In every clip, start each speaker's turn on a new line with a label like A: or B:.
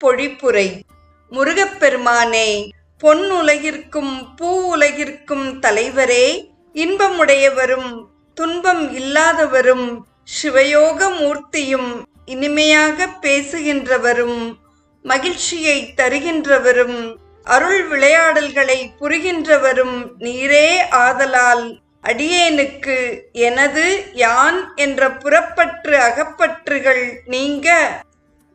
A: பொழிப்புரை. முருகப்பெருமானே, பொன் உலகிற்கும் பூ உலகிற்கும் தலைவரே, இன்பமுடையவரும் துன்பம் இல்லாதவரும் சிவயோக மூர்த்தியும் இனிமையாக பேசுகின்றவரும் மகிழ்ச்சியை தருகின்றவரும் அருள் விளையாடல்களை புரிகின்றவரும் நீரே ஆதலால் அடியேனுக்கு எனது யான் என்ற புறப்பற்று அகப்பற்றுகள் நீங்க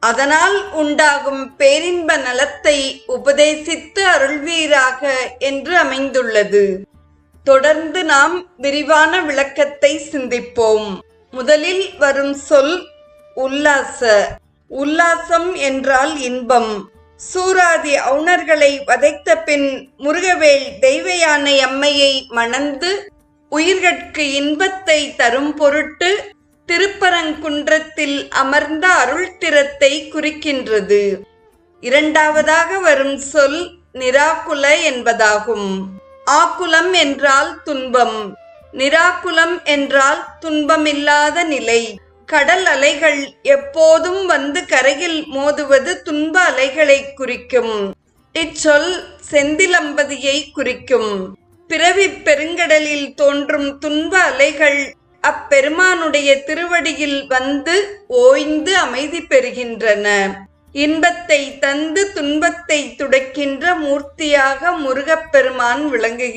A: அதனால் உண்டாகும் பேரின்ப நலத்தை உபதேசித்து அருள்வீராக என்று அமைந்துள்ளது. தொடர்ந்து நாம் விரிவான விளக்கத்தை சிந்திப்போம். முதலில் வரும் சொல் உல்லாச. உல்லாசம் என்றால் இன்பம். சூராதி அவுணர்களை வதைத்த பின் முருகவேள் தெய்வ யானை அம்மையை மணந்து உயிர்கட்கு இன்பத்தை தரும் பொருட்டு திருப்பரங்குன்றத்தில் அமர்ந்த அருள் திறத்தை குறிக்கின்றது. இரண்டாவதாக வரும் சொல் நிராகுல என்பதாகும். ஆகுலம் என்றால் துன்பம், நிராகுலம் என்றால் துன்பமில்லாத நிலை. கடல் அலைகள் எப்போதும் வந்து கரையில் மோதுவது துன்ப அலைகளை குறிக்கும். இச்சொல் செந்திலம்பதியை குறிக்கும். பிறவி பெருங்கடலில் தோன்றும் துன்ப அலைகள் அப்பெருமானுடைய திருவடியில் வந்து ஓய்ந்து அமைதி பெறுகின்றன. இன்பத்தை தந்து துன்பத்தை துடைக்கின்ற மூர்த்தியாக முருகப்பெருமான் விளங்குகிறார்.